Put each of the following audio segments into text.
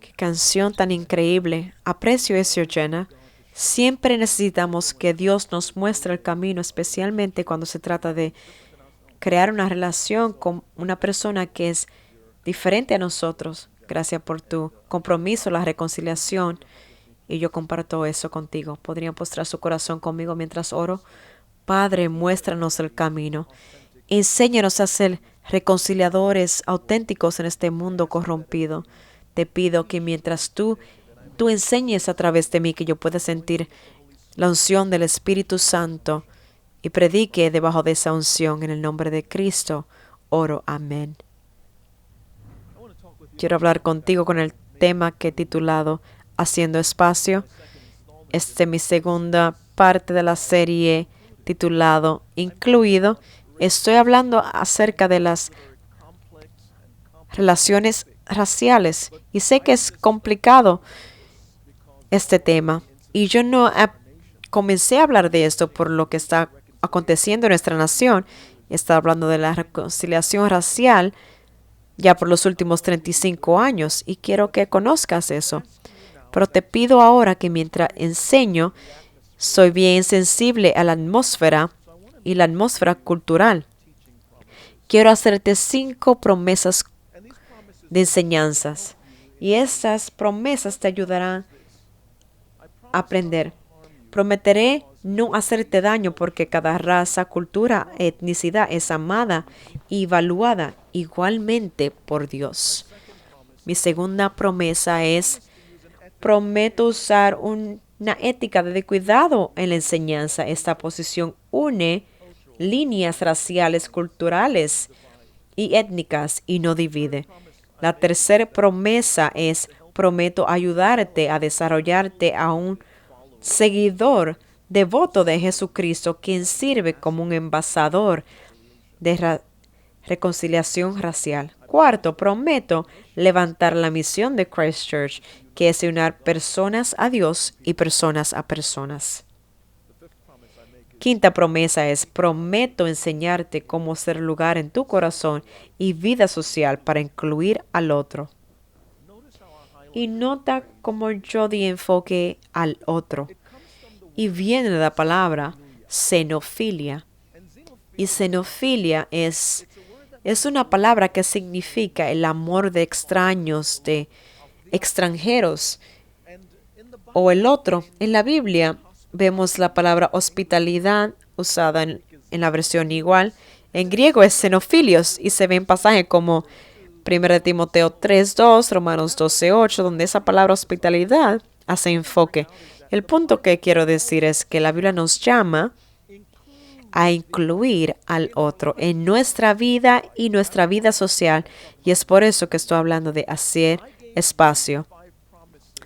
Qué canción tan increíble. Aprecio eso, Jenna. Siempre necesitamos que Dios nos muestre el camino, especialmente cuando se trata de crear una relación con una persona que es diferente a nosotros. Gracias por tu compromiso, la reconciliación. Y yo comparto eso contigo. ¿Podrían postrar su corazón conmigo mientras oro? Padre, muéstranos el camino. Enséñanos a ser reconciliadores auténticos en este mundo corrompido. Te pido que mientras tú enseñes a través de mí, que yo pueda sentir la unción del Espíritu Santo y predique debajo de esa unción en el nombre de Cristo. Oro. Amén. Quiero hablar contigo con el tema que he titulado Haciendo Espacio. Esta es mi segunda parte de la serie titulado Incluido. Estoy hablando acerca de las relaciones raciales y sé que es complicado este tema y yo no comencé a hablar de esto por lo que está aconteciendo en nuestra nación. Está hablando de la reconciliación racial ya por los últimos 35 años y quiero que conozcas eso. Pero te pido ahora que mientras enseño, soy bien sensible a la atmósfera y la atmósfera cultural. Quiero hacerte 5 promesas de enseñanzas y estas promesas te ayudarán a aprender. Prometeré no hacerte daño porque cada raza, cultura, etnicidad es amada y evaluada igualmente por Dios. Mi segunda promesa es, prometo usar una ética de cuidado en la enseñanza. Esta posición une líneas raciales, culturales y étnicas y no divide. La tercera promesa es, prometo ayudarte a desarrollarte a un seguidor devoto de Jesucristo, quien sirve como un embajador de reconciliación racial. Cuarto, prometo levantar la misión de Christ Church, que es unir personas a Dios y personas a personas. Quinta promesa es, prometo enseñarte cómo ser lugar en tu corazón y vida social para incluir al otro. Y nota cómo yo di enfoque al otro. Y viene de la palabra xenofilia. Y xenofilia es una palabra que significa el amor de extraños, de extranjeros o el otro. En la Biblia vemos la palabra hospitalidad usada en la versión igual. En griego es xenofilios y se ve en pasajes como 1 Timoteo 3:2, Romanos 12:8, donde esa palabra hospitalidad hace enfoque. El punto que quiero decir es que la Biblia nos llama a incluir al otro en nuestra vida y nuestra vida social. Y es por eso que estoy hablando de hacer espacio.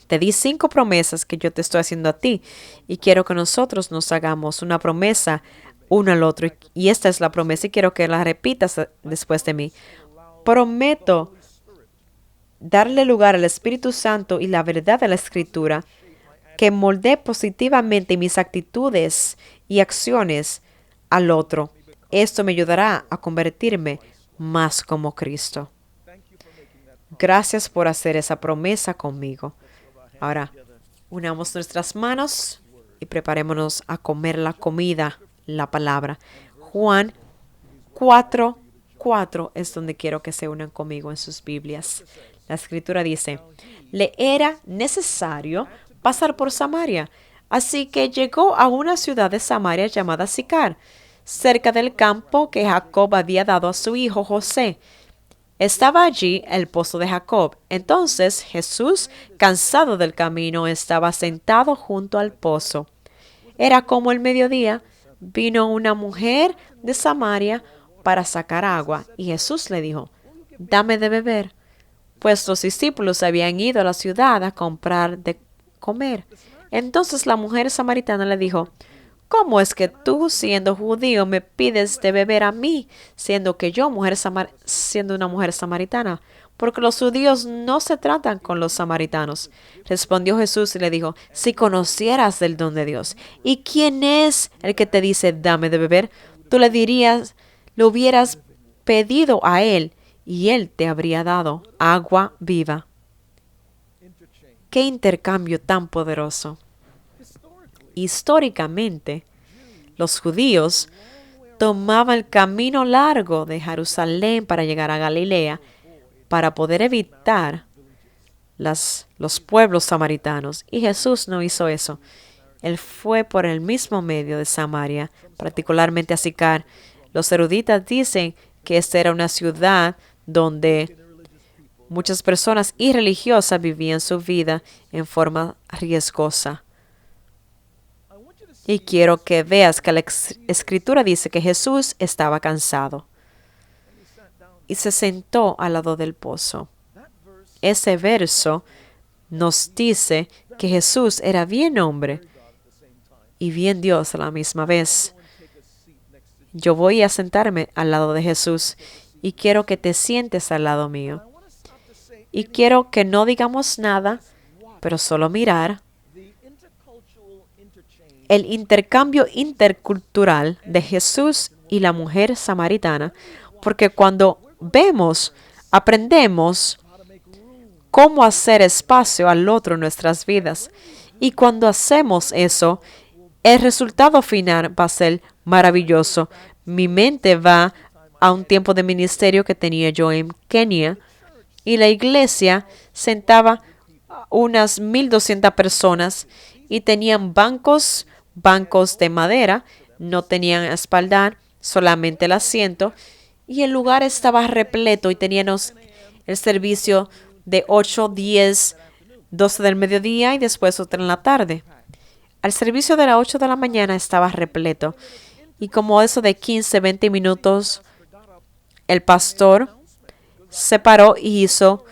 Te di 5 promesas que yo te estoy haciendo a ti y quiero que nosotros nos hagamos una promesa uno al otro. Y esta es la promesa y quiero que la repitas después de mí. Prometo darle lugar al Espíritu Santo y la verdad de la Escritura que moldee positivamente mis actitudes y acciones al otro. Esto me ayudará a convertirme más como Cristo. Gracias por hacer esa promesa conmigo. Ahora, unamos nuestras manos y preparémonos a comer la comida, la palabra. Juan 4:4 es donde quiero que se unan conmigo en sus Biblias. La Escritura dice, le era necesario pasar por Samaria, así que llegó a una ciudad de Samaria llamada Sicar, cerca del campo que Jacob había dado a su hijo José. Estaba allí el pozo de Jacob. Entonces Jesús, cansado del camino, estaba sentado junto al pozo. Era como el mediodía. Vino una mujer de Samaria para sacar agua, y Jesús le dijo, dame de beber, pues los discípulos habían ido a la ciudad a comprar de comer. Entonces la mujer samaritana le dijo, ¿cómo es que tú, siendo judío, me pides de beber a mí, siendo una mujer samaritana? Porque los judíos no se tratan con los samaritanos. Respondió Jesús y le dijo, si conocieras el don de Dios, ¿y quién es el que te dice, dame de beber? Tú le hubieras pedido a él, y él te habría dado agua viva. Qué intercambio tan poderoso. Históricamente, los judíos tomaban el camino largo de Jerusalén para llegar a Galilea para poder evitar los pueblos samaritanos. Y Jesús no hizo eso. Él fue por el mismo medio de Samaria, particularmente a Sicar. Los eruditas dicen que esta era una ciudad donde muchas personas irreligiosas vivían su vida en forma riesgosa. Y quiero que veas que la escritura dice que Jesús estaba cansado y se sentó al lado del pozo. Ese verso nos dice que Jesús era bien hombre y bien Dios a la misma vez. Yo voy a sentarme al lado de Jesús y quiero que te sientes al lado mío. Y quiero que no digamos nada, pero solo mirar el intercambio intercultural de Jesús y la mujer samaritana, porque cuando vemos, aprendemos cómo hacer espacio al otro en nuestras vidas. Y cuando hacemos eso, el resultado final va a ser maravilloso. Mi mente va a un tiempo de ministerio que tenía yo en Kenia y la iglesia sentaba unas 1,200 personas y tenían bancos de madera, no tenían espaldar, solamente el asiento y el lugar estaba repleto y teníamos el servicio de 8, 10, 12 del mediodía y después otro en la tarde. Al servicio de las 8 de la mañana estaba repleto y como eso de 15, 20 minutos, el pastor se paró y hizo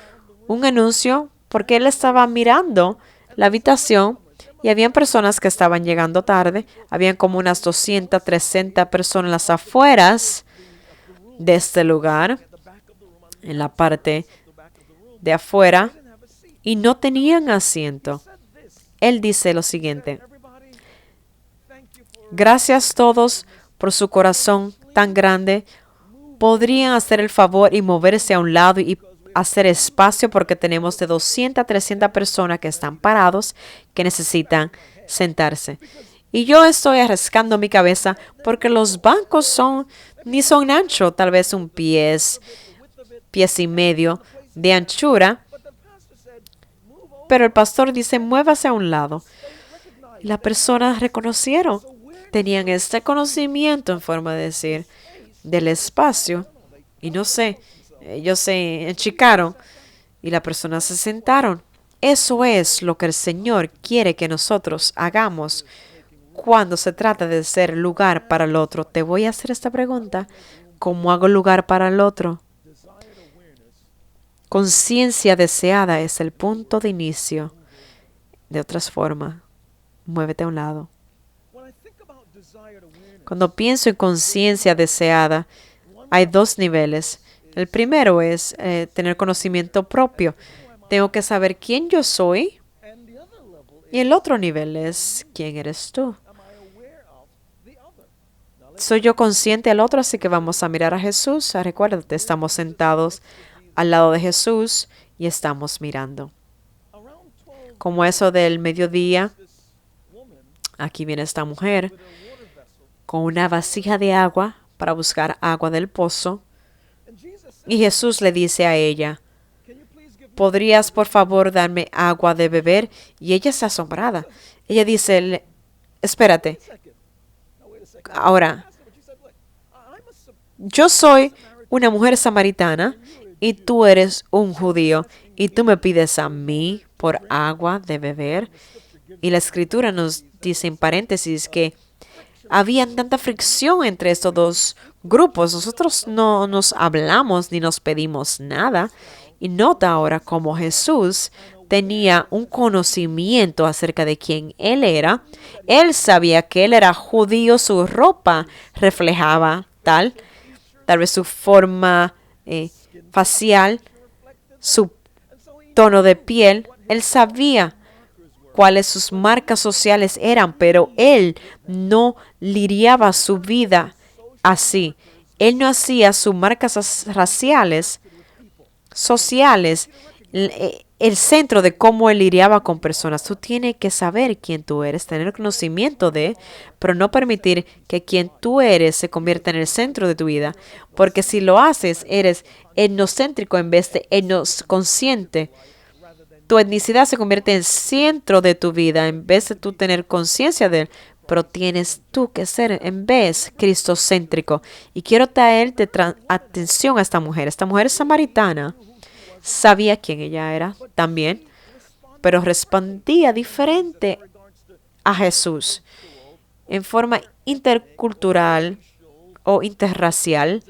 un anuncio porque él estaba mirando la habitación y habían personas que estaban llegando tarde. Habían como unas 200, 300 personas en las afueras de este lugar, en la parte de afuera, y no tenían asiento. Él dice lo siguiente: gracias todos por su corazón tan grande. ¿Podrían hacer el favor y moverse a un lado y hacer espacio porque tenemos de 200 a 300 personas que están parados que necesitan sentarse? Y yo estoy arrascando mi cabeza porque los bancos ni son anchos, tal vez un pies y medio de anchura. Pero el pastor dice, muévase a un lado. Y las personas reconocieron, tenían este conocimiento en forma de decir del espacio. Y no sé, ellos se enchicaron y las personas se sentaron. Eso es lo que el Señor quiere que nosotros hagamos cuando se trata de ser lugar para el otro. Te voy a hacer esta pregunta. ¿Cómo hago lugar para el otro? Conciencia deseada es el punto de inicio. De otras formas, muévete a un lado. Cuando pienso en conciencia deseada, hay dos niveles. El primero es tener conocimiento propio. Tengo que saber quién yo soy. Y el otro nivel es quién eres tú. Soy yo consciente del otro, así que vamos a mirar a Jesús. Recuérdate, estamos sentados al lado de Jesús y estamos mirando. Como eso del mediodía, aquí viene esta mujer con una vasija de agua para buscar agua del pozo. Y Jesús le dice a ella, ¿podrías por favor darme agua de beber? Y ella está asombrada. Ella dice, espérate, ahora, yo soy una mujer samaritana y tú eres un judío y tú me pides a mí por agua de beber. Y la escritura nos dice en paréntesis que había tanta fricción entre estos dos grupos. Nosotros no nos hablamos ni nos pedimos nada. Y nota ahora cómo Jesús tenía un conocimiento acerca de quién Él era. Él sabía que Él era judío, su ropa reflejaba tal vez su forma facial, su tono de piel. Él sabía cuáles sus marcas sociales eran, pero Él no lidiaba su vida así. Él no hacía sus marcas raciales, sociales, el centro de cómo él lidiaba con personas. Tú tienes que saber quién tú eres, tener conocimiento de, pero no permitir que quien tú eres se convierta en el centro de tu vida. Porque si lo haces, eres etnocéntrico en vez de etnoconsciente. Tu etnicidad se convierte en el centro de tu vida en vez de tú tener conciencia de él. Pero tienes tú que ser en vez cristocéntrico. Y quiero traerte atención a esta mujer. Esta mujer samaritana sabía quién ella era también, pero respondía diferente a Jesús en forma intercultural o interracial,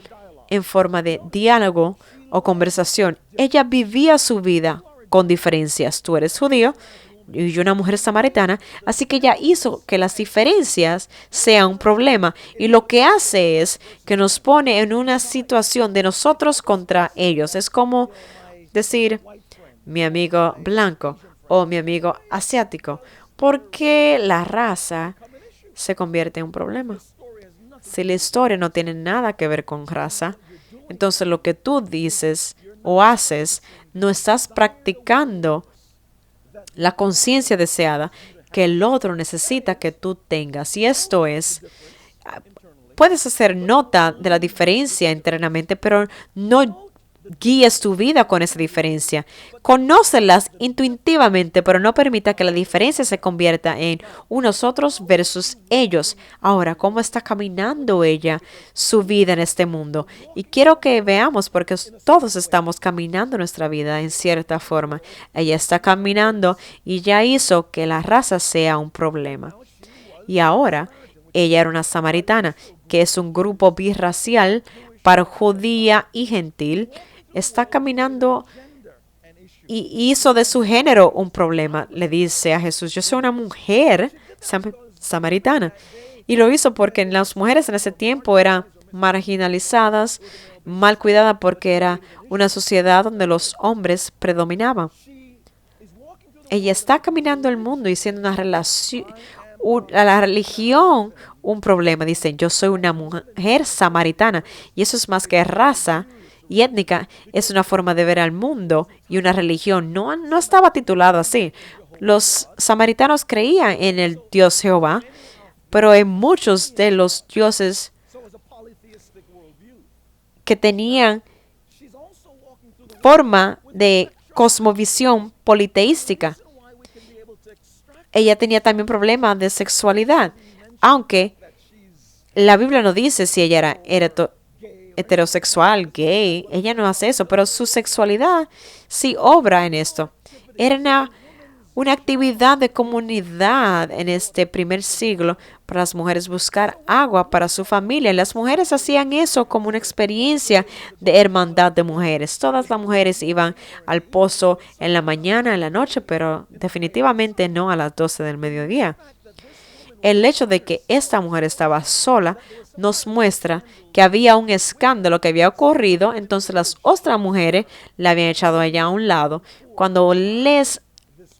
en forma de diálogo o conversación. Ella vivía su vida con diferencias. Tú eres judío y yo una mujer samaritana, así que ella hizo que las diferencias sean un problema. Y lo que hace es que nos pone en una situación de nosotros contra ellos. Es como decir mi amigo blanco o mi amigo asiático, porque la raza se convierte en un problema. Si la historia no tiene nada que ver con raza, entonces lo que tú dices o haces, no estás practicando la conciencia deseada que el otro necesita que tú tengas. Y esto es, puedes hacer nota de la diferencia internamente, pero no guíes tu vida con esa diferencia. Conócelas intuitivamente, pero no permita que la diferencia se convierta en nosotros versus ellos. Ahora, ¿cómo está caminando ella su vida en este mundo? Y quiero que veamos, porque todos estamos caminando nuestra vida en cierta forma. Ella está caminando y ya hizo que la raza sea un problema. Y ahora, ella era una samaritana, que es un grupo birracial para judía y gentil. Está caminando y hizo de su género un problema. Le dice a Jesús, yo soy una mujer samaritana. Y lo hizo porque las mujeres en ese tiempo eran marginalizadas, mal cuidadas, porque era una sociedad donde los hombres predominaban. Ella está caminando el mundo y siendo una relación, a la religión un problema. Dicen, yo soy una mujer samaritana. Y eso es más que raza y étnica, es una forma de ver al mundo y una religión. No estaba titulado así. Los samaritanos creían en el Dios Jehová, pero en muchos de los dioses que tenían forma de cosmovisión politeística. Ella tenía también problemas de sexualidad, aunque la Biblia no dice si ella era heterosexual, gay. Ella no hace eso, pero su sexualidad sí obra en esto. Era una actividad de comunidad en este primer siglo para las mujeres buscar agua para su familia. Las mujeres hacían eso como una experiencia de hermandad de mujeres. Todas las mujeres iban al pozo en la mañana, en la noche, pero definitivamente no a las 12 del mediodía. El hecho de que esta mujer estaba sola nos muestra que había un escándalo que había ocurrido, entonces las otras mujeres la habían echado allá a un lado. Cuando lees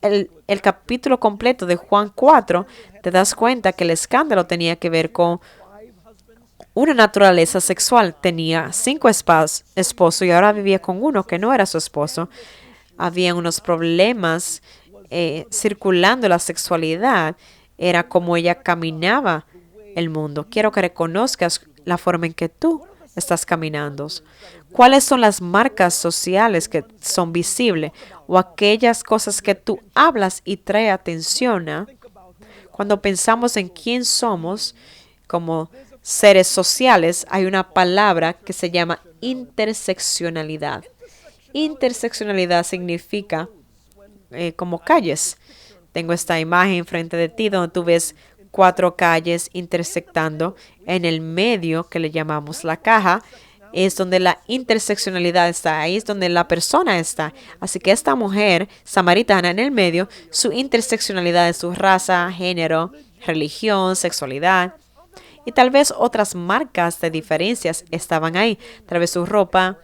el capítulo completo de Juan 4, te das cuenta que el escándalo tenía que ver con una naturaleza sexual. Tenía 5 esposos y ahora vivía con uno que no era su esposo. Había unos problemas circulando la sexualidad. Era como ella caminaba el mundo. Quiero que reconozcas la forma en que tú estás caminando. ¿Cuáles son las marcas sociales que son visibles o aquellas cosas que tú hablas y trae atención a? Cuando pensamos en quién somos como seres sociales, hay una palabra que se llama interseccionalidad. Interseccionalidad significa como calles. Tengo esta imagen frente de ti donde tú ves 4 calles intersectando. En el medio, que le llamamos la caja, es donde la interseccionalidad está. Ahí es donde la persona está. Así que esta mujer samaritana en el medio, su interseccionalidad es su raza, género, religión, sexualidad. Y tal vez otras marcas de diferencias estaban ahí. Tal vez su ropa,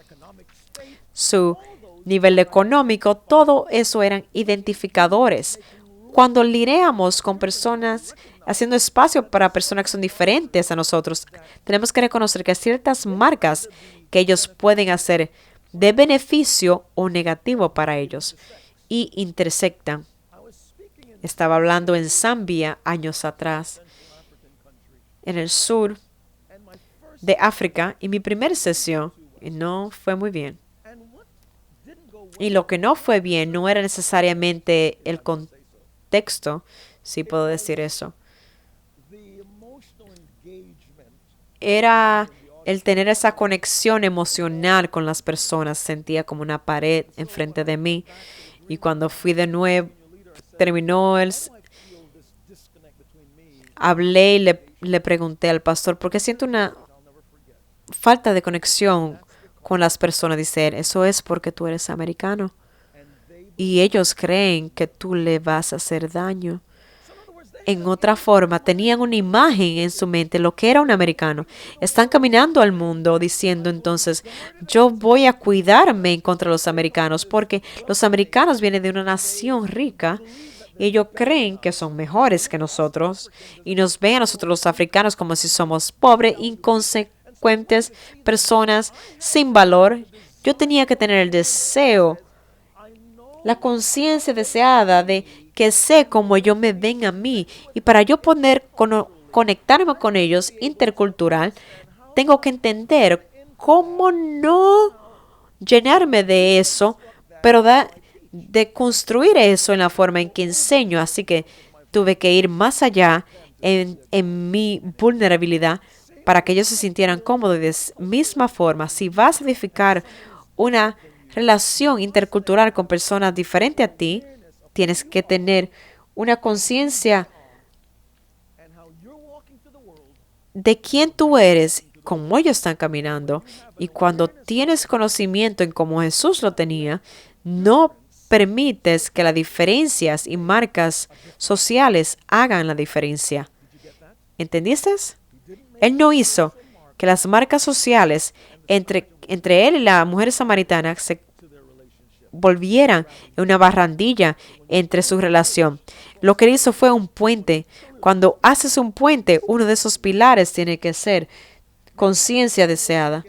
su nivel económico, todo eso eran identificadores. Cuando lidiamos con personas, haciendo espacio para personas que son diferentes a nosotros, tenemos que reconocer que hay ciertas marcas que ellos pueden hacer de beneficio o negativo para ellos y intersectan. Estaba hablando en Zambia años atrás, en el sur de África, y mi primera sesión no fue muy bien. Y lo que no fue bien no era necesariamente el contexto, si puedo decir eso. Era el tener esa conexión emocional con las personas. Sentía como una pared enfrente de mí. Y cuando fui de nuevo, terminó hablé y le pregunté al pastor, ¿por qué siento una falta de conexión con las personas? Dice él, eso es porque tú eres americano. Y ellos creen que tú le vas a hacer daño. En otra forma, tenían una imagen en su mente, lo que era un americano. Están caminando al mundo diciendo entonces, yo voy a cuidarme contra los americanos porque los americanos vienen de una nación rica y ellos creen que son mejores que nosotros y nos ven a nosotros los africanos como si somos pobres, inconsecuentes, personas sin valor. Yo tenía que tener el deseo, la conciencia deseada de que sé cómo ellos me ven a mí. Y para yo poder conectarme con ellos intercultural, tengo que entender cómo no llenarme de eso, pero de construir eso en la forma en que enseño. Así que tuve que ir más allá en mi vulnerabilidad para que ellos se sintieran cómodos. De misma forma, si vas a edificar una relación intercultural con personas diferentes a ti, tienes que tener una conciencia de quién tú eres, cómo ellos están caminando. Y cuando tienes conocimiento en cómo Jesús lo tenía, no permites que las diferencias y marcas sociales hagan la diferencia. ¿Entendiste? Él no hizo que las marcas sociales entre él y la mujer samaritana se volvieran en una barrandilla entre su relación. Lo que él hizo fue un puente. Cuando haces un puente, uno de esos pilares tiene que ser conciencia deseada.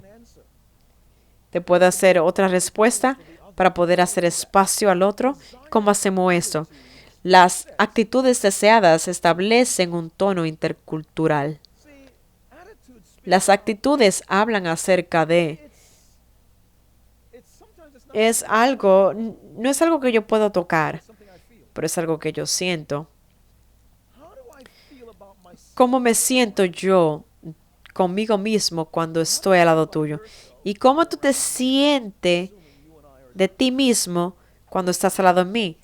¿Te puedo hacer otra respuesta para poder hacer espacio al otro? ¿Cómo hacemos esto? Las actitudes deseadas establecen un tono intercultural. Las actitudes hablan acerca de... no es algo que yo puedo tocar, pero es algo que yo siento. ¿Cómo me siento yo conmigo mismo cuando estoy al lado tuyo? ¿Y cómo tú te sientes de ti mismo cuando estás al lado de mí?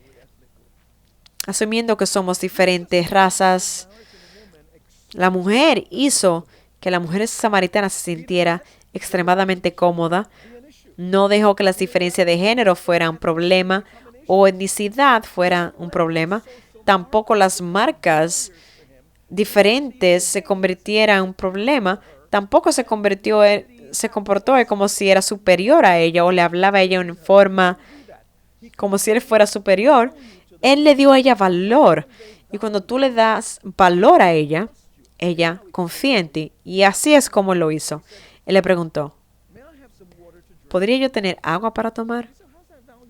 Asumiendo que somos diferentes razas, la mujer hizo que la mujer samaritana se sintiera extremadamente cómoda. No dejó que las diferencias de género fueran un problema o etnicidad fueran un problema. Tampoco las marcas diferentes se convirtieran en un problema. Tampoco se comportó como si era superior a ella o le hablaba a ella en forma como si él fuera superior. Él le dio a ella valor. Y cuando tú le das valor a ella, ella confía en ti. Y así es como lo hizo. Él le preguntó, ¿podría yo tener agua para tomar?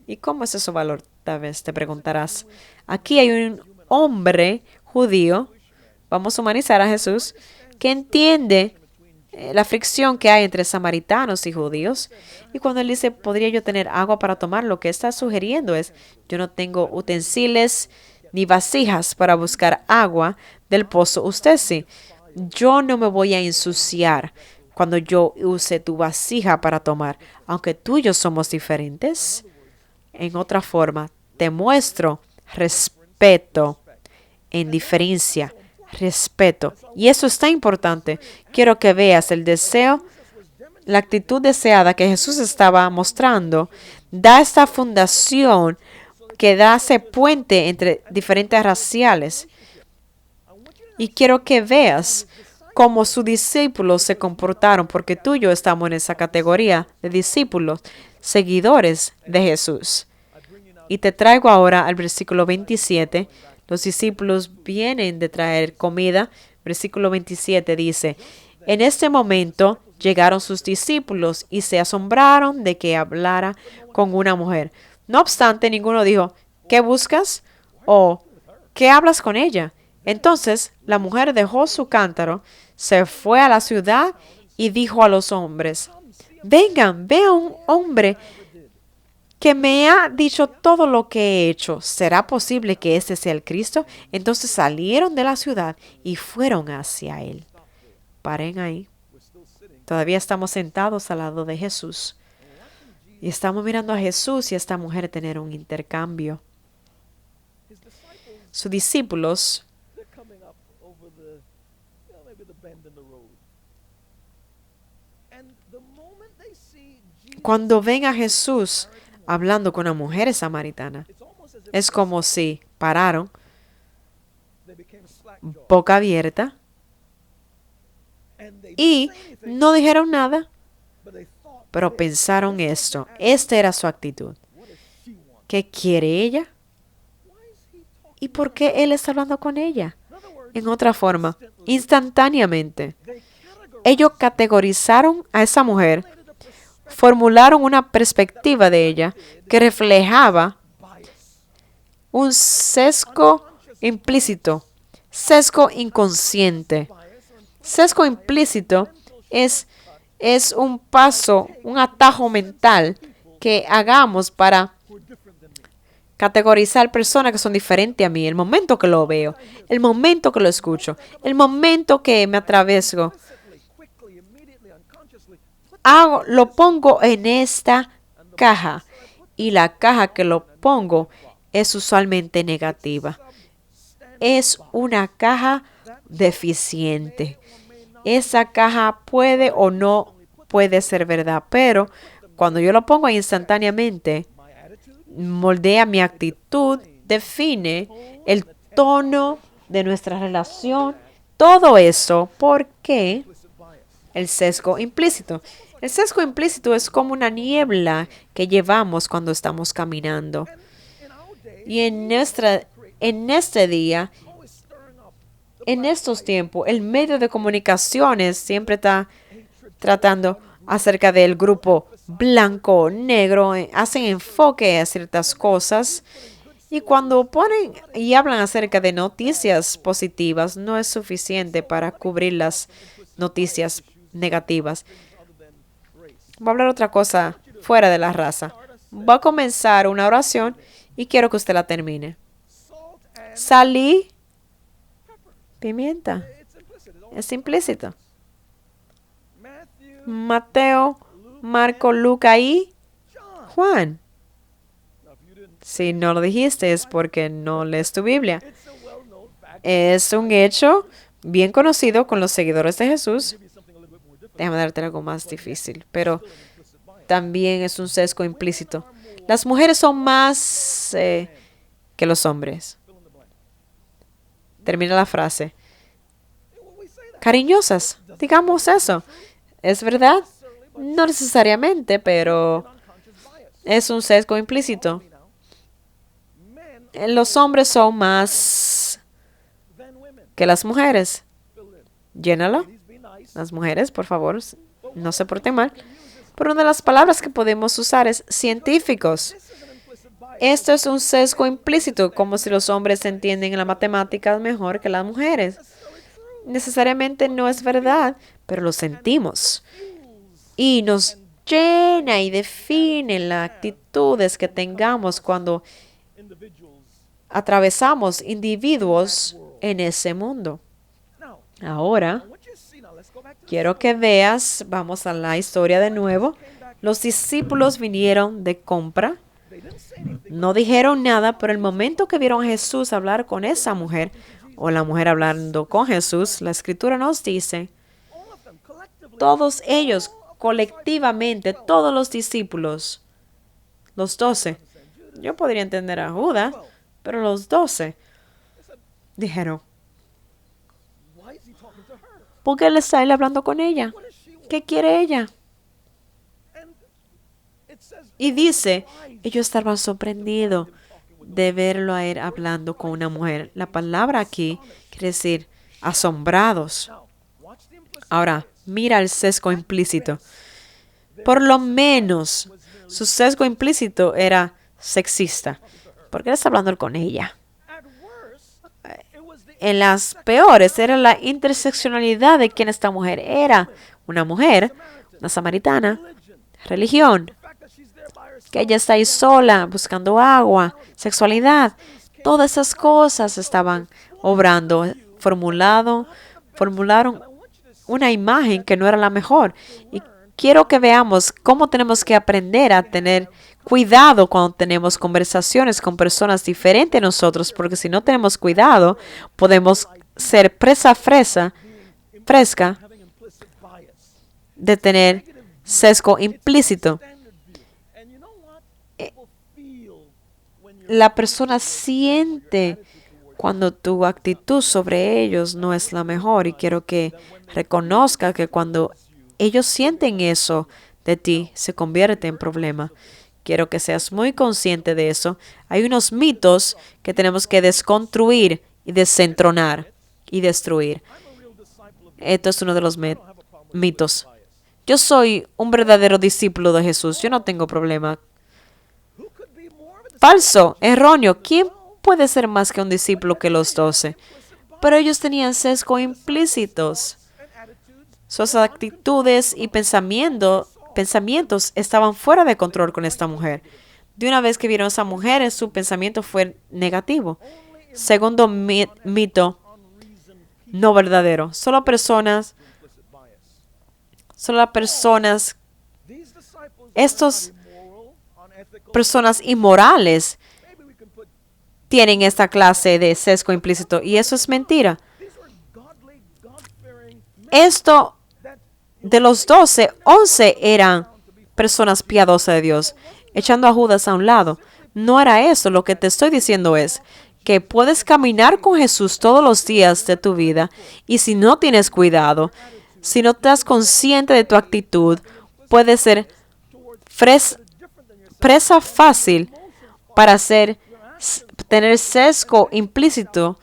¿Y cómo es eso valor? Tal vez te preguntarás. Aquí hay un hombre judío, vamos a humanizar a Jesús, que entiende la fricción que hay entre samaritanos y judíos. Y cuando él dice, ¿podría yo tener agua para tomar? Lo que está sugiriendo es, yo no tengo utensilios ni vasijas para buscar agua del pozo. Usted sí. Yo no me voy a ensuciar cuando yo use tu vasija para tomar. Aunque tú y yo somos diferentes, en otra forma, te muestro respeto en diferencia. Respeto. Y eso es tan importante. Quiero que veas el deseo, la actitud deseada que Jesús estaba mostrando, da esta fundación que da ese puente entre diferentes raciales. Y quiero que veas cómo sus discípulos se comportaron, porque tú y yo estamos en esa categoría de discípulos, seguidores de Jesús. Y te traigo ahora al versículo 27. Los discípulos vienen de traer comida. Versículo 27 dice, en este momento llegaron sus discípulos y se asombraron de que hablara con una mujer. No obstante, ninguno dijo, ¿qué buscas? O ¿qué hablas con ella? Entonces la mujer dejó su cántaro, se fue a la ciudad y dijo a los hombres, vengan, ve a un hombre que me ha dicho todo lo que he hecho. ¿Será posible que este sea el Cristo? Entonces salieron de la ciudad y fueron hacia él. Paren ahí. Todavía estamos sentados al lado de Jesús. Y estamos mirando a Jesús y a esta mujer tener un intercambio. Sus discípulos cuando ven a Jesús hablando con una mujer samaritana, es como si pararon, boca abierta, y no dijeron nada, pero pensaron esto. Esta era su actitud. ¿Qué quiere ella? ¿Y por qué él está hablando con ella? En otra forma, instantáneamente, ellos categorizaron a esa mujer, formularon una perspectiva de ella que reflejaba un sesgo implícito, sesgo inconsciente. Sesgo implícito es un paso, un atajo mental que hagamos para categorizar personas que son diferentes a mí, el momento que lo veo, el momento que lo escucho, el momento que me atraveso. Lo pongo en esta caja y la caja que lo pongo es usualmente negativa. Es una caja deficiente. Esa caja puede o no puede ser verdad, pero cuando yo lo pongo instantáneamente, moldea mi actitud, define el tono de nuestra relación, todo eso. ¿Por qué? El sesgo implícito. El sesgo implícito es como una niebla que llevamos cuando estamos caminando. Y en este día, en estos tiempos, el medio de comunicaciones siempre está tratando acerca del grupo blanco, negro, hacen enfoque a ciertas cosas. Y cuando ponen y hablan acerca de noticias positivas, no es suficiente para cubrir las noticias negativas. Voy a hablar otra cosa fuera de la raza. Voy a comenzar una oración y quiero que usted la termine. Sal y pimienta. Es implícito. Mateo, Marco, Lucas y Juan. Si no lo dijiste es porque no lees tu Biblia. Es un hecho bien conocido con los seguidores de Jesús. Déjame darte algo más difícil, pero también es un sesgo implícito. Las mujeres son más que los hombres. Termina la frase. Cariñosas, digamos eso. ¿Es verdad? No necesariamente, pero es un sesgo implícito. Los hombres son más que las mujeres. Llénalo. Las mujeres, por favor, no se porten mal. Pero una de las palabras que podemos usar es científicos. Esto es un sesgo implícito, como si los hombres entienden la matemática mejor que las mujeres. Necesariamente no es verdad, pero lo sentimos. Y nos llena y define las actitudes que tengamos cuando atravesamos individuos en ese mundo. Ahora, quiero que veas, vamos a la historia de nuevo. Los discípulos vinieron de compra. No dijeron nada, pero el momento que vieron a Jesús hablar con esa mujer, o la mujer hablando con Jesús, la Escritura nos dice, todos ellos, colectivamente, todos los discípulos, los 12, yo podría entender a Judas, pero los 12 dijeron, ¿por qué él está hablando con ella? ¿Qué quiere ella? Y dice, ellos estaban sorprendidos de verlo a él hablando con una mujer. La palabra aquí quiere decir asombrados. Ahora, Mira el sesgo implícito. Por lo menos su sesgo implícito era sexista. ¿Por qué está hablando él con ella? En las peores era la interseccionalidad de quién esta mujer era. Una mujer, una samaritana, religión, que ella está ahí sola, buscando agua, sexualidad. Todas esas cosas estaban obrando, formularon una imagen que no era la mejor. Y quiero que veamos cómo tenemos que aprender a tener cuidado cuando tenemos conversaciones con personas diferentes a nosotros, porque si no tenemos cuidado, podemos ser fresca de tener sesgo implícito. La persona siente cuando tu actitud sobre ellos no es la mejor y quiero que reconozca que cuando ellos sienten eso de ti, se convierte en problema. Quiero que seas muy consciente de eso. Hay unos mitos que tenemos que desconstruir y desentronar y destruir. Esto es uno de los mitos. Yo soy un verdadero discípulo de Jesús. Yo no tengo problema. Falso, erróneo. ¿Quién puede ser más que un discípulo que los 12? Pero ellos tenían sesgo implícitos. Sus actitudes y pensamientos estaban fuera de control con esta mujer. De una vez que vieron a esa mujer, su pensamiento fue negativo. Segundo mito, no verdadero. Solo estas personas inmorales tienen esta clase de sesgo implícito y eso es mentira. Esto de los 12, 11 eran personas piadosas de Dios, echando a Judas a un lado. No era eso, lo que te estoy diciendo es que puedes caminar con Jesús todos los días de tu vida y si no tienes cuidado, si no estás consciente de tu actitud, puedes ser presa fácil para tener sesgo implícito.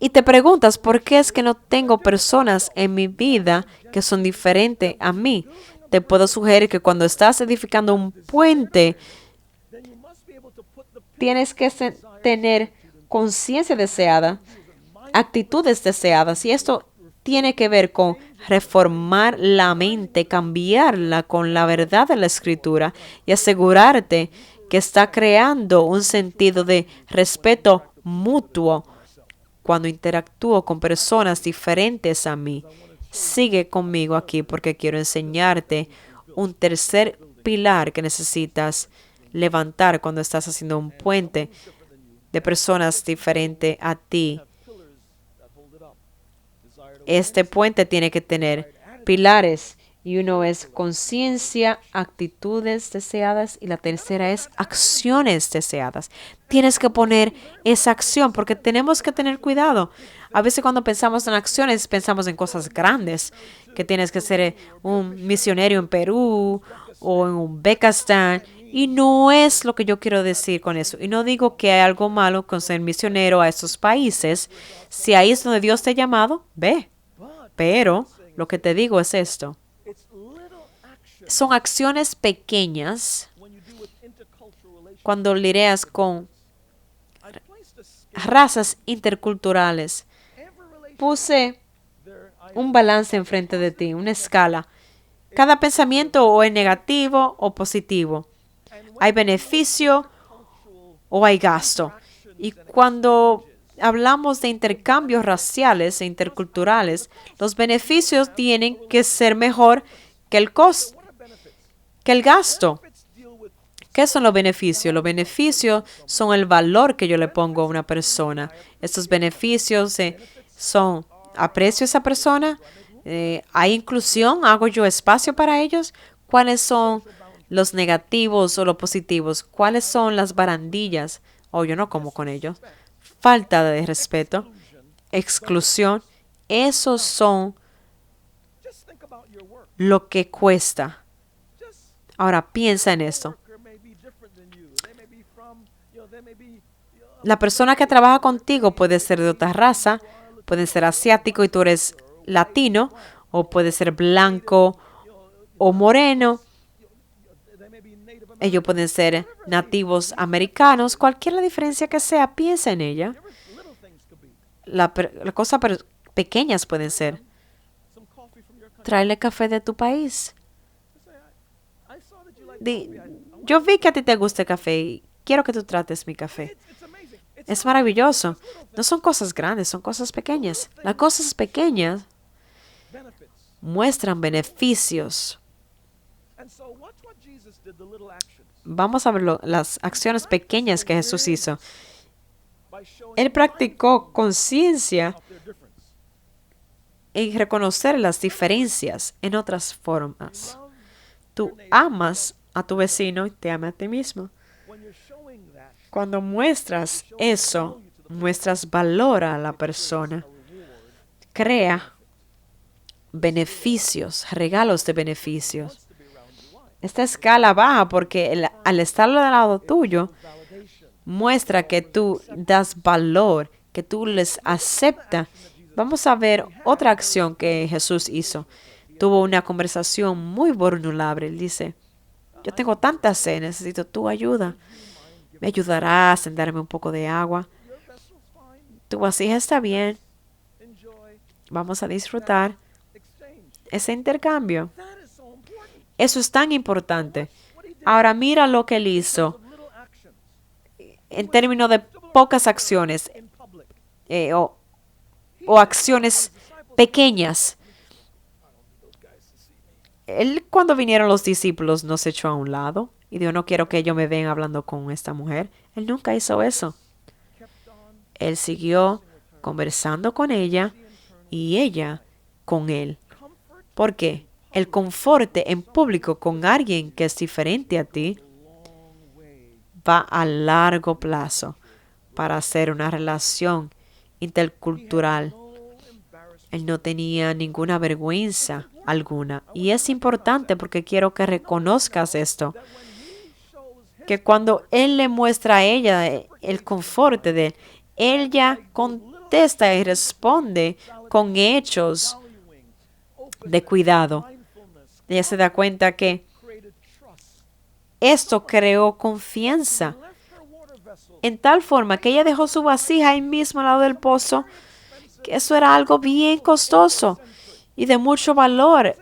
Y te preguntas, ¿por qué es que no tengo personas en mi vida que son diferentes a mí? Te puedo sugerir que cuando estás edificando un puente, tienes que tener conciencia deseada, actitudes deseadas. Y esto tiene que ver con reformar la mente, cambiarla con la verdad de la Escritura y asegurarte que está creando un sentido de respeto mutuo cuando interactúo con personas diferentes a mí. Sigue conmigo aquí porque quiero enseñarte un tercer pilar que necesitas levantar cuando estás haciendo un puente de personas diferentes a ti. Este puente tiene que tener pilares y uno es conciencia, actitudes deseadas y la tercera es acciones deseadas. Tienes que poner esa acción porque tenemos que tener cuidado. A veces cuando pensamos en acciones pensamos en cosas grandes, que tienes que ser un misionero en Perú o en Uzbekistán. Y no es lo que yo quiero decir con eso. Y no digo que hay algo malo con ser misionero a estos países. Si ahí es donde Dios te ha llamado, ve. Pero lo que te digo es esto. Son acciones pequeñas cuando lidias con razas interculturales. Puse un balance enfrente de ti, una escala. Cada pensamiento o es negativo o positivo. Hay beneficio o hay gasto. Y cuando hablamos de intercambios raciales e interculturales, los beneficios tienen que ser mejor que el gasto. ¿Qué son los beneficios? Los beneficios son el valor que yo le pongo a una persona. Estos beneficios son, ¿aprecio a esa persona? ¿Hay inclusión? ¿Hago yo espacio para ellos? ¿Cuáles son los negativos o los positivos? ¿Cuáles son las barandillas? Yo no como con ellos. Falta de respeto, exclusión. Esos son lo que cuesta. Ahora piensa en esto. La persona que trabaja contigo puede ser de otra raza, puede ser asiático y tú eres latino, o puede ser blanco o moreno. Ellos pueden ser nativos americanos, cualquier la diferencia que sea, piensa en ella. Las cosas pequeñas pueden ser. Tráele café de tu país. Yo vi que a ti te gusta el café y quiero que tú trates mi café. Es maravilloso. No son cosas grandes, son cosas pequeñas. Las cosas pequeñas muestran beneficios. Vamos a ver las acciones pequeñas que Jesús hizo. Él practicó conciencia en reconocer las diferencias en otras formas. Tú amas a tu vecino y te amas a ti mismo. Cuando muestras eso, muestras valor a la persona. Crea beneficios, regalos de beneficios. Esta escala baja porque al estar al lado tuyo, muestra que tú das valor, que tú les aceptas. Vamos a ver otra acción que Jesús hizo. Tuvo una conversación muy vulnerable. Él dice, yo tengo tanta sed, necesito tu ayuda. ¿Me ayudarás en darme un poco de agua? Tu vasija está bien. Vamos a disfrutar ese intercambio. Eso es tan importante. Ahora mira lo que él hizo en términos de pocas acciones o acciones pequeñas. Él, cuando vinieron los discípulos, no se echó a un lado y dijo, no quiero que ellos me vean hablando con esta mujer. Él nunca hizo eso. Él siguió conversando con ella y ella con él. ¿Por qué? El conforte en público con alguien que es diferente a ti va a largo plazo para hacer una relación intercultural. Él no tenía ninguna vergüenza alguna. Y es importante porque quiero que reconozcas esto. Que cuando él le muestra a ella el conforte de él, ella contesta y responde con hechos de cuidado. Ella se da cuenta que esto creó confianza en tal forma que ella dejó su vasija ahí mismo al lado del pozo, que eso era algo bien costoso y de mucho valor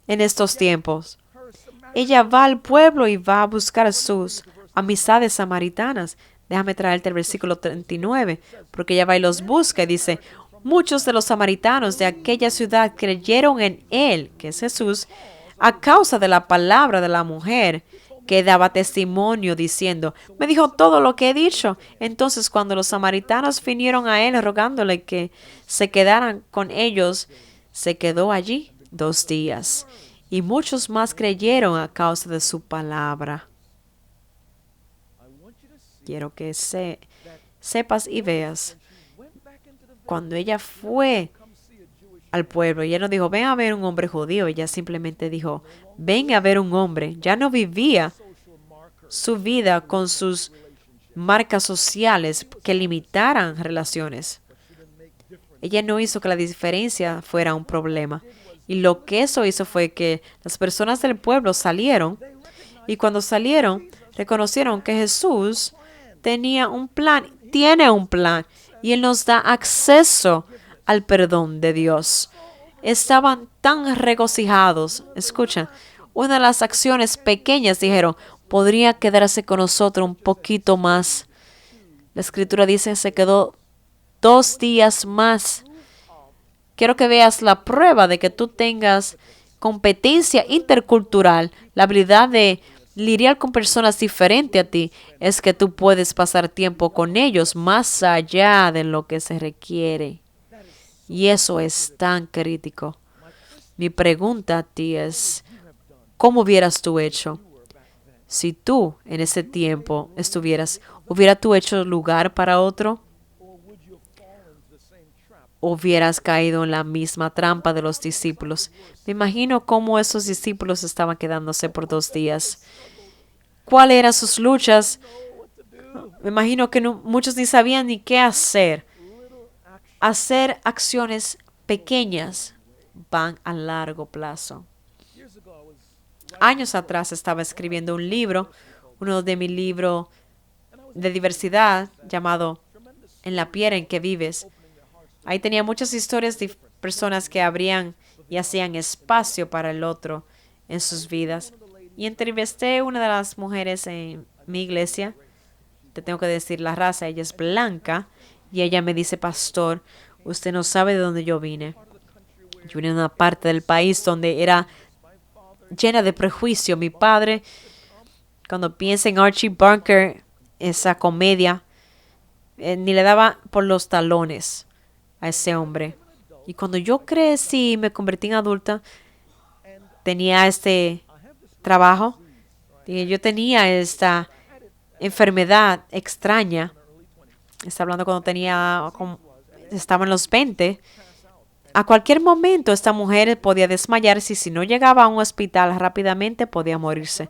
en estos tiempos. Ella va al pueblo y va a buscar sus amistades samaritanas. Déjame traerte el versículo 39, porque ella va y los busca y dice, muchos de los samaritanos de aquella ciudad creyeron en él, que es Jesús, a causa de la palabra de la mujer que daba testimonio diciendo, me dijo todo lo que he dicho. Entonces cuando los samaritanos vinieron a él rogándole que se quedaran con ellos, se quedó allí 2 días. Y muchos más creyeron a causa de su palabra. Quiero que sepas y veas. Cuando ella fue al pueblo, ella no dijo, ven a ver un hombre judío. Ella simplemente dijo, ven a ver un hombre. Ya no vivía su vida con sus marcas sociales que limitaran relaciones. Ella no hizo que la diferencia fuera un problema. Y lo que eso hizo fue que las personas del pueblo salieron y cuando salieron reconocieron que Jesús tenía un plan, tiene un plan y Él nos da acceso al perdón de Dios. Estaban tan regocijados. Escucha, una de las acciones pequeñas dijeron, podría quedarse con nosotros un poquito más. La escritura dice, se quedó 2 días más. Quiero que veas la prueba de que tú tengas competencia intercultural, la habilidad de lidiar con personas diferentes a ti, es que tú puedes pasar tiempo con ellos más allá de lo que se requiere. Y eso es tan crítico. Mi pregunta a ti es, ¿cómo hubieras tú hecho? Si tú en ese tiempo ¿hubiera tú hecho lugar para otro? ¿Hubieras caído en la misma trampa de los discípulos? Me imagino cómo esos discípulos estaban quedándose por 2 días. ¿Cuáles eran sus luchas? Me imagino que muchos ni sabían ni qué hacer. Hacer acciones pequeñas van a largo plazo. Años atrás estaba escribiendo un libro, uno de mis libros de diversidad llamado En la piel en que vives. Ahí tenía muchas historias de personas que abrían y hacían espacio para el otro en sus vidas. Y entrevisté a una de las mujeres en mi iglesia. Te tengo que decir la raza, ella es blanca. Y ella me dice, pastor, usted no sabe de dónde yo vine. Yo vine de una parte del país donde era llena de prejuicio. Mi padre, cuando piensa en Archie Bunker, esa comedia, ni le daba por los talones a ese hombre. Y cuando yo crecí y me convertí en adulta, tenía este trabajo. Y yo tenía esta enfermedad extraña. Está hablando cuando estaba en los 20. A cualquier momento esta mujer podía desmayarse y si no llegaba a un hospital rápidamente podía morirse.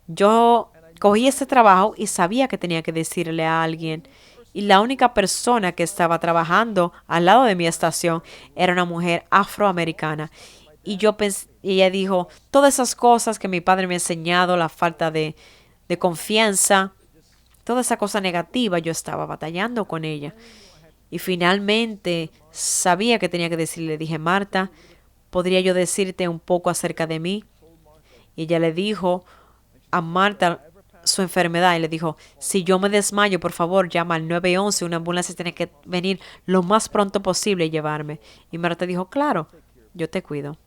Yo cogí este trabajo y sabía que tenía que decirle a alguien. Y la única persona que estaba trabajando al lado de mi estación era una mujer afroamericana. Y ella dijo, todas esas cosas que mi padre me ha enseñado, la falta de confianza, toda esa cosa negativa, yo estaba batallando con ella. Y finalmente sabía que tenía que decirle, dije, Marta, ¿podría yo decirte un poco acerca de mí? Y ella le dijo a Marta su enfermedad y le dijo, si yo me desmayo, por favor, llama al 911, una ambulancia tiene que venir lo más pronto posible y llevarme. Y Marta dijo, claro, yo te cuido.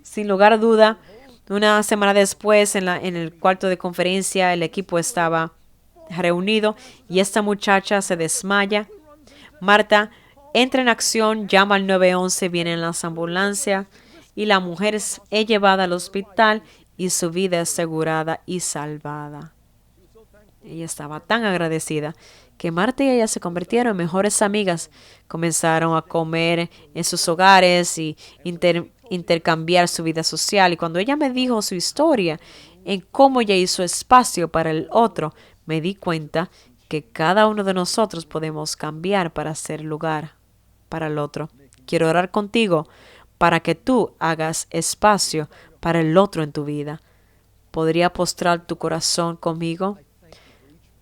Sin lugar a duda, una semana después, en el cuarto de conferencia, el equipo estaba reunido y esta muchacha se desmaya. Marta entra en acción, llama al 911, vienen las ambulancias y la mujer es llevada al hospital y su vida es asegurada y salvada. Ella estaba tan agradecida que Marta y ella se convirtieron en mejores amigas. Comenzaron a comer en sus hogares y intercambiar su vida social. Y cuando ella me dijo su historia en cómo ella hizo espacio para el otro, me di cuenta que cada uno de nosotros podemos cambiar para hacer lugar para el otro. Quiero orar contigo para que tú hagas espacio para el otro en tu vida. ¿Podría postrar tu corazón conmigo?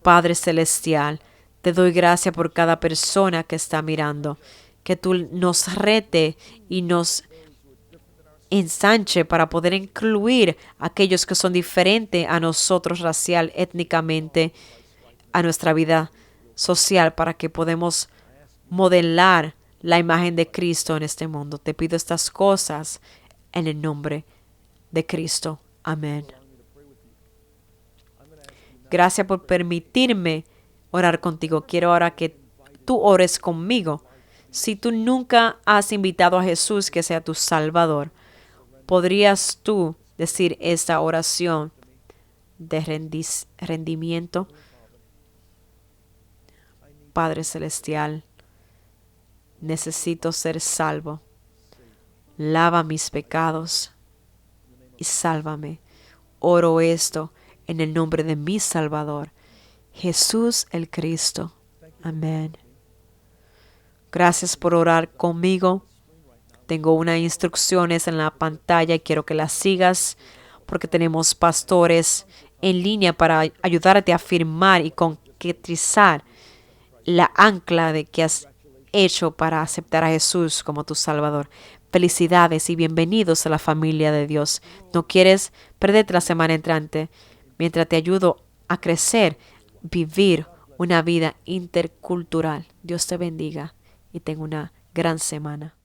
Padre Celestial, te doy gracias por cada persona que está mirando, que tú nos rete y nos ensanche para poder incluir a aquellos que son diferentes a nosotros racial, étnicamente, a nuestra vida social, para que podamos modelar la imagen de Cristo en este mundo. Te pido estas cosas en el nombre de Cristo. Amén. Gracias por permitirme orar contigo. Quiero ahora que tú ores conmigo. Si tú nunca has invitado a Jesús que sea tu Salvador, ¿podrías tú decir esta oración de rendimiento? Padre Celestial, necesito ser salvo. Lava mis pecados y sálvame. Oro esto en el nombre de mi Salvador, Jesús el Cristo. Amén. Gracias por orar conmigo. Tengo unas instrucciones en la pantalla y quiero que las sigas porque tenemos pastores en línea para ayudarte a afirmar y concretizar la ancla de que has hecho para aceptar a Jesús como tu Salvador. Felicidades y bienvenidos a la familia de Dios. ¿No quieres perderte la semana entrante? Mientras te ayudo a crecer, vivir una vida intercultural. Dios te bendiga y tenga una gran semana.